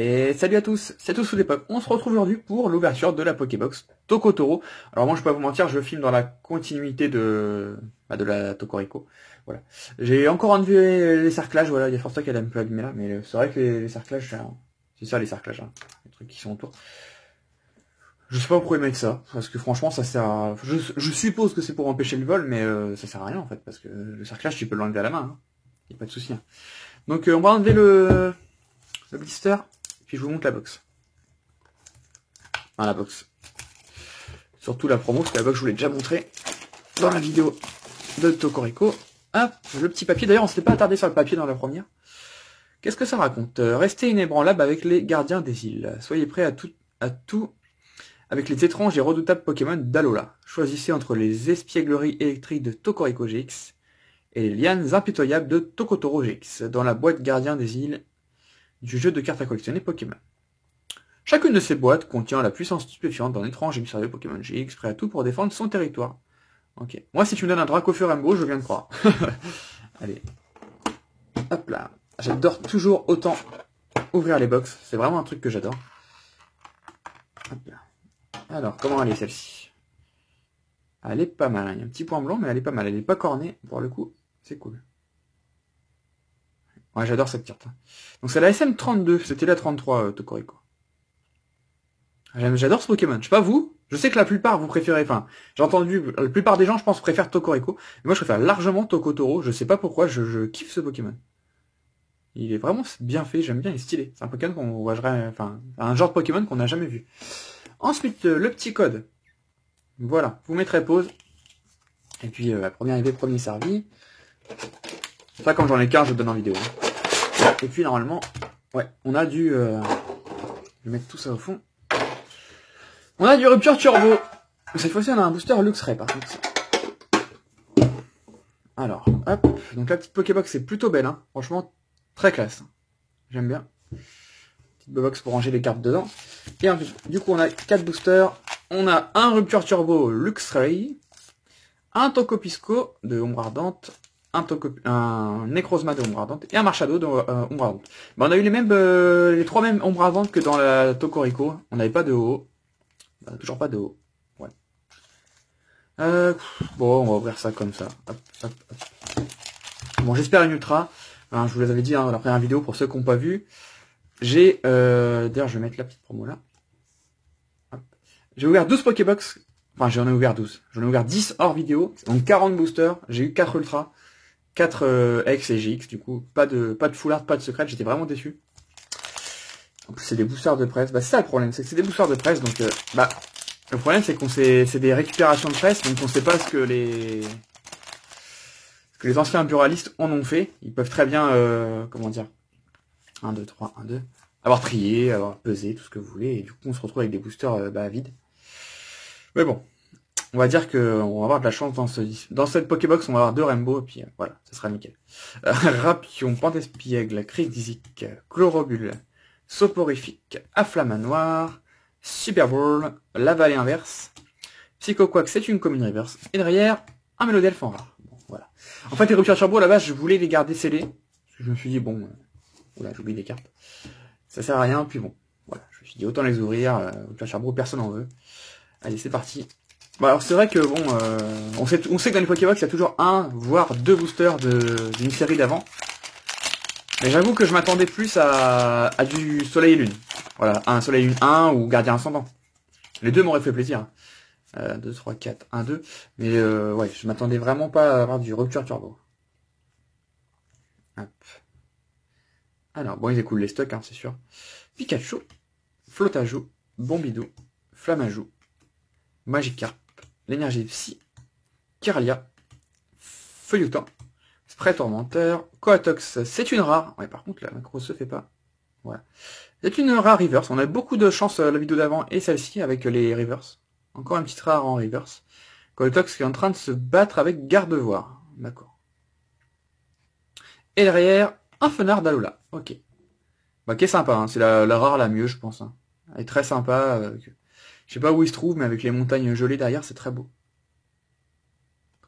Et salut à tous, c'est tous sous l'époque. On se retrouve aujourd'hui pour l'ouverture de la Pokébox Tokotoro. Alors moi je peux pas vous mentir, je filme dans la continuité de la Tokorico. Voilà. J'ai encore enlevé les cerclages, voilà, il y a forcément qu'elle est un peu abîmée là, mais c'est vrai que les cerclages, c'est ça les cerclages, hein, les trucs qui sont autour. Je sais pas pourquoi ils mettent ça, parce que franchement ça sert à... Je suppose que c'est pour empêcher le vol, mais ça sert à rien en fait, parce que le cerclage tu peux l'enlever à la main, hein. Y a pas de souci. Hein. Donc on va enlever le blister, puis je vous montre la box. Enfin la box. Surtout la promo, parce que la box je vous l'ai déjà montré dans la vidéo de Tokorico. Hop, le petit papier, d'ailleurs on s'était pas attardé sur le papier dans la première. Qu'est-ce que ça raconte? Restez inébranlable avec les gardiens des îles. Soyez prêts à tout avec les étranges et redoutables Pokémon d'Alola. Choisissez entre les espiègleries électriques de Tokorico GX et les lianes impitoyables de Tokotoro GX dans la boîte gardien des îles du jeu de cartes à collectionner Pokémon. Chacune de ces boîtes contient la puissance stupéfiante d'un étrange et mystérieux Pokémon GX prêt à tout pour défendre son territoire. Ok. Moi, si tu me donnes un Dracofeu je viens de croire. Allez. Hop là. J'adore toujours autant ouvrir les box. C'est vraiment un truc que j'adore. Hop là. Alors, comment elle est celle-ci? Elle est pas mal. Il y a un petit point blanc, mais elle est pas mal. Elle est pas cornée. Pour le coup, c'est cool. Ouais, j'adore cette carte. Donc c'est la SM32. C'était la 33, Tokorico. J'adore ce Pokémon. Je sais pas vous. Je sais que la plupart vous préférez. Enfin, j'ai entendu. La plupart des gens, je pense, préfèrent Tokorico. Mais moi, je préfère largement Tokotoro. Je sais pas pourquoi. Je kiffe ce Pokémon. Il est vraiment bien fait. J'aime bien. Il est stylé. C'est un Pokémon qu'on voit jamais. Enfin, un genre de Pokémon qu'on n'a jamais vu. Ensuite, le petit code. Voilà. Vous mettrez pause. Et puis, premier arrivé, premier servi. Ça, comme j'en ai qu'un, je donne en vidéo. Et puis, normalement, ouais, on a du... je vais mettre tout ça au fond. On a du Rupture Turbo. Cette fois-ci, on a un booster Luxray, par contre. Alors, hop. Donc, la petite Pokébox est plutôt belle, hein. Franchement, très classe. J'aime bien. Petite box pour ranger les cartes dedans. Et du coup, on a 4 boosters. On a un Rupture Turbo Luxray. Un Tokopisco de Ombre Ardente. Un Necrozma de Ombre Ardente. Et un Marshado de Ombre Ardente. Ben, on a eu les trois mêmes Ombre Ardente que dans la Tokorico. On n'avait pas de haut. Toujours pas de haut. Ouais. Bon, on va ouvrir ça comme ça. Hop, hop, hop. Bon, j'espère une ultra. Enfin, je vous l'avais dit hein, dans la première vidéo, pour ceux qui n'ont pas vu. J'ai... D'ailleurs, je vais mettre la petite promo là. J'ai ouvert 12 Pokébox. Enfin, j'en ai ouvert 12. J'en ai ouvert 10 hors vidéo. Donc 40 boosters. J'ai eu 4 ultras. 4 X et GX. Du coup, pas de full art, pas de secret. J'étais vraiment déçu. En plus, c'est des boosters de presse. Bah, c'est ça le problème. C'est que c'est des boosters de presse. Donc, le problème, c'est c'est des récupérations de presse. Donc, on sait pas ce que les anciens buralistes en ont fait. Ils peuvent très bien, comment dire, 1, 2, 3, 1, 2, avoir trié, avoir pesé, tout ce que vous voulez. Et du coup, on se retrouve avec des boosters, vides. Mais bon. On va dire que on va avoir de la chance dans cette Pokébox, on va avoir 2 Rainbow, et puis voilà, ça sera nickel. Rapion, Pantespiègle, Critizic, Chlorobule, Soporifique, Afflamanoir, Super Ball, la vallée inverse, Psychoquack, c'est une commune reverse, et derrière, un Mélodelfe en rare. Bon, voilà. En fait, les Rupture Turbo, à la base, je voulais les garder scellés. Je me suis dit, bon, oula, j'oublie les cartes. Ça sert à rien, puis bon, voilà. Je me suis dit, autant les ouvrir, Rupture Turbo, personne en veut. Allez, c'est parti. Bon, alors c'est vrai que bon, on sait que dans les Pokébox, il y a toujours 1, voire 2 boosters d'une série d'avant. Mais j'avoue que je m'attendais plus à du Soleil et Lune. Voilà, un Soleil et Lune 1 ou Gardien Ascendant. Les deux m'auraient fait plaisir. 2, 3, 4, 1, 2. Mais ouais, je m'attendais vraiment pas à avoir du Rupture Turbo. Hop. Alors, bon, ils écoulent les stocks, hein, c'est sûr. Pikachu, Flotajou, Bombidou, Flamajou, Magikarp, l'énergie Psy, Kirlia, Feuillutant, Spray Tourmenteur, Coatox, c'est une rare. Ouais, par contre, la macro se fait pas. Voilà. C'est une rare reverse. On a beaucoup de chance la vidéo d'avant et celle-ci avec les reverse. Encore une petite rare en reverse. Coatox qui est en train de se battre avec Gardevoir. D'accord. Et derrière, un Fenard d'Alola. Ok. Bah, qui est sympa, hein. C'est la rare la mieux, je pense. Hein. Elle est très sympa. Je sais pas où il se trouve, mais avec les montagnes gelées derrière, c'est très beau.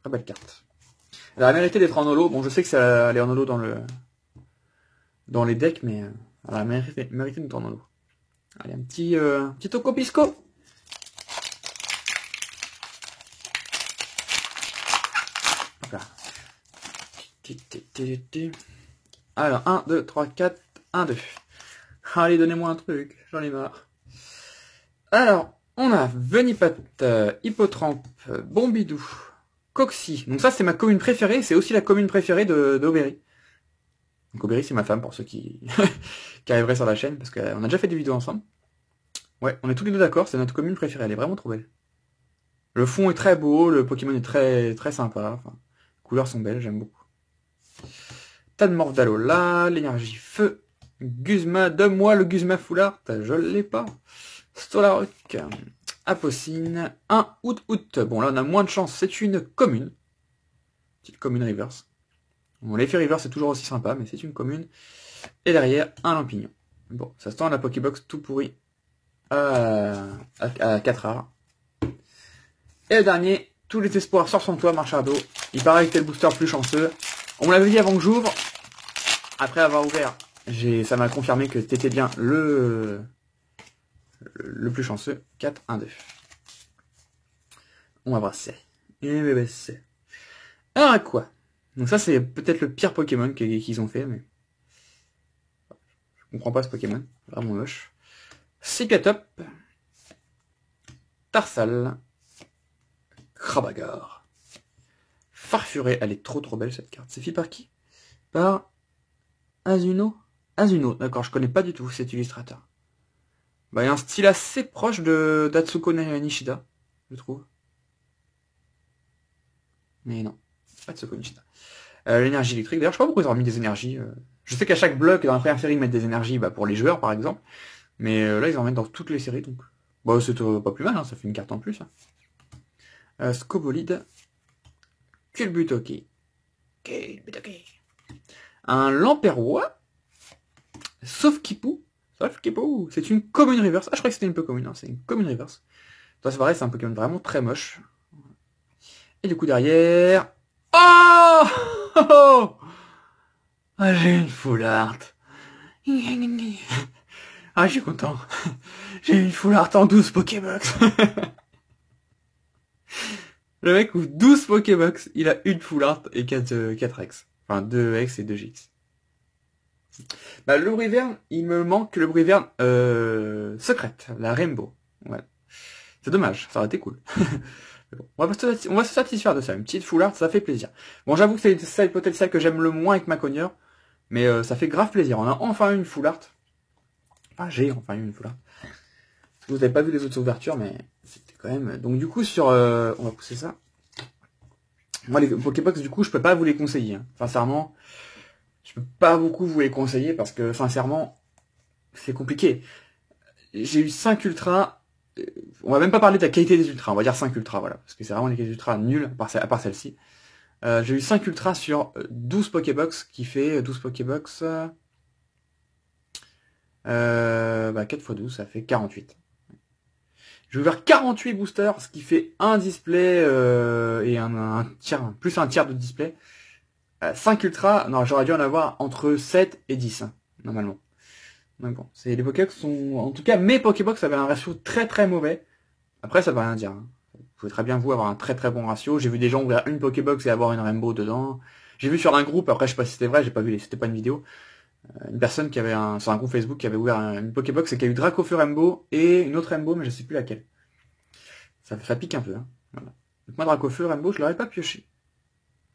Très belle carte. Elle a mérité d'être en holo. Bon, je sais que elle est en holo dans les decks, mais Voilà, mérité une Tornado. Allez, un petit Toco Pisco. Voilà. Alors, 1, 2, 3, 4, 1, 2. Allez, donnez-moi un truc, j'en ai marre. Alors, on a Venipat, Hippotrampe, Bombidou, Coxy. Donc ça, c'est ma commune préférée, c'est aussi la commune préférée d'Aubéry. Donc Aubéry, c'est ma femme, pour ceux qui, qui arriveraient sur la chaîne, parce qu'on a déjà fait des vidéos ensemble. Ouais, on est tous les deux d'accord, c'est notre commune préférée, elle est vraiment trop belle. Le fond est très beau, le Pokémon est très très sympa, enfin, les couleurs sont belles, j'aime beaucoup. Tadmorph d'Alola, l'énergie feu, Guzma, donne-moi le Guzma Foulard, je l'ai pas. Stolarok, Apocine, 1 août. Bon, là, on a moins de chance, c'est une commune. Petite commune reverse. Bon, l'effet reverse c'est toujours aussi sympa, mais c'est une commune. Et derrière, un Lampignon. Bon, ça se tend à la Pokébox tout pourri. À 4 rares. Et le dernier, tous les espoirs sortent son toit, Marchardo. Il paraît que t'es le booster plus chanceux. On me l'avait dit avant que j'ouvre. Après avoir ouvert, ça m'a confirmé que t'étais bien le plus chanceux. 4, 1, 2. On va brasser. Et bébé, c'est. Alors à quoi? Donc ça c'est peut-être le pire Pokémon qu'ils ont fait, mais... Je comprends pas ce Pokémon. Vraiment moche. Cicatop. Tarsal. Krabagar. Farfuré. Elle est trop belle cette carte. C'est fait par qui? Par Azuno. Azuno, d'accord, je connais pas du tout cet illustrateur. Bah, il y a un style assez proche de d'Atsuko Nishida, je trouve. Mais non, pas Atsuko Nishida. L'énergie électrique, d'ailleurs, je sais pas pourquoi ils ont remis des énergies. Je sais qu'à chaque bloc, dans la première série, ils mettent des énergies pour les joueurs, par exemple. Mais là, ils en mettent dans toutes les séries, donc... Bah, c'est pas plus mal, hein, ça fait une carte en plus. Hein. Scobolide. Kulbutoki. Un Lamperois. Sauf Kipou. C'est une commune reverse. Ah, je croyais que c'était une peu commune, hein. C'est une commune reverse. Ça, c'est pareil, c'est un Pokémon vraiment très moche. Et du coup, derrière... Oh, oh, oh ah, j'ai une full art. Ah, je suis content. J'ai une full art en 12 Pokébox. Le mec ouvre 12 Pokébox, il a une full art et 4 X. Enfin, 2 X et 2 GX. Bah, le Briverne, il me manque le Briverne secrète, la Rainbow. Ouais. C'est dommage, ça aurait été cool. Bon, on va se satisfaire de ça, une petite full art, ça fait plaisir. Bon, j'avoue que c'est peut-être celle que j'aime le moins avec ma cogneur, mais ça fait grave plaisir. On a enfin une full art. Ah, j'ai enfin eu une full art. Vous n'avez pas vu les autres ouvertures, mais c'était quand même... Donc du coup, on va pousser ça. Moi, les Pokébox, du coup, je peux pas vous les conseiller. Hein. Sincèrement, je peux pas beaucoup vous les conseiller parce que, sincèrement, c'est compliqué. J'ai eu 5 ultras. On va même pas parler de la qualité des ultras. On va dire 5 ultras, voilà. Parce que c'est vraiment des qualités ultras nulles, à part celle-ci. J'ai eu 5 ultras sur 12 Pokébox, qui fait 12 Pokébox... 4 x 12, ça fait 48. J'ai ouvert 48 boosters, ce qui fait un display et un tiers, plus un tiers de display. 5 ultras, non, j'aurais dû en avoir entre 7 et 10, hein, normalement. Donc bon, les Pokébox sont... En tout cas, mes Pokébox avaient un ratio très mauvais. Après, ça ne veut rien dire. Hein. Vous pouvez très bien, vous, avoir un très bon ratio. J'ai vu des gens ouvrir une Pokébox et avoir une Rainbow dedans. J'ai vu sur un groupe, après je sais pas si c'était vrai, j'ai pas vu, c'était pas une vidéo. Une personne qui avait sur un groupe Facebook qui avait ouvert une Pokébox et qui a eu Dracofeu Rainbow et une autre Rainbow, mais je sais plus laquelle. Ça pique un peu. Hein. Voilà. Donc moi, Dracofeu Rainbow, je l'aurais pas pioché.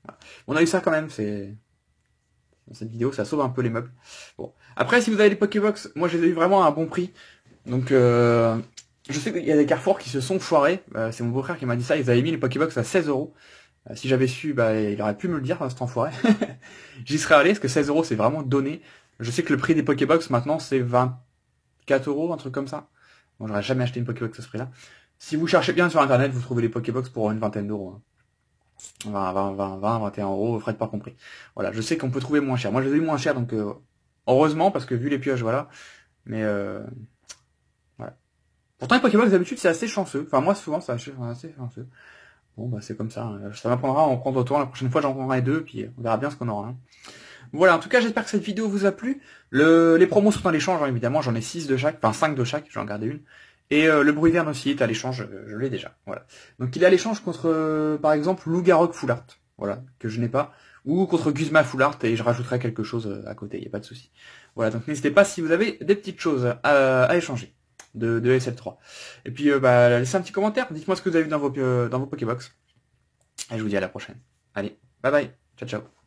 Voilà. On a eu ça quand même, c'est... Dans cette vidéo, ça sauve un peu les meubles. Bon. Après, si vous avez les Pokébox, moi je les ai eu vraiment à un bon prix. Donc, je sais qu'il y a des Carrefour qui se sont foirés. C'est mon beau-frère qui m'a dit ça. Ils avaient mis les Pokébox à 16 €. Si j'avais su, il aurait pu me le dire, cet enfoiré. J'y serais allé, parce que 16 € c'est vraiment donné. Je sais que le prix des Pokébox maintenant c'est 24 €, un truc comme ça. Bon, j'aurais jamais acheté une Pokébox à ce prix-là. Si vous cherchez bien sur internet, vous trouvez les Pokébox pour une vingtaine d'euros. Hein. 21 €, frais de pas compris. Voilà, je sais qu'on peut trouver moins cher. Moi je les ai eu moins cher, donc heureusement, parce que vu les pioches, voilà. Mais voilà. Pourtant les Pokébox d'habitude c'est assez chanceux. Enfin moi souvent c'est assez chanceux. Bon, bah, c'est comme ça. Ça m'apprendra à en prendre autant. La prochaine fois, j'en prendrai 2, puis on verra bien ce qu'on aura. Hein. Voilà, en tout cas, j'espère que cette vidéo vous a plu. Les promos sont à l'échange, hein, évidemment, j'en ai 6 de chaque, enfin 5 de chaque, j'en gardé une. Et le bruit verne aussi est à l'échange, je l'ai déjà. Voilà. Donc il est à l'échange contre, par exemple, Lou Garok Full Art, voilà, que je n'ai pas, ou contre Guzma Full Art, et je rajouterai quelque chose à côté, il n'y a pas de souci. Voilà, donc n'hésitez pas si vous avez des petites choses à échanger de SL3. Et puis laissez un petit commentaire, dites-moi ce que vous avez vu dans vos Pokébox. Et je vous dis à la prochaine. Allez, bye bye, ciao ciao.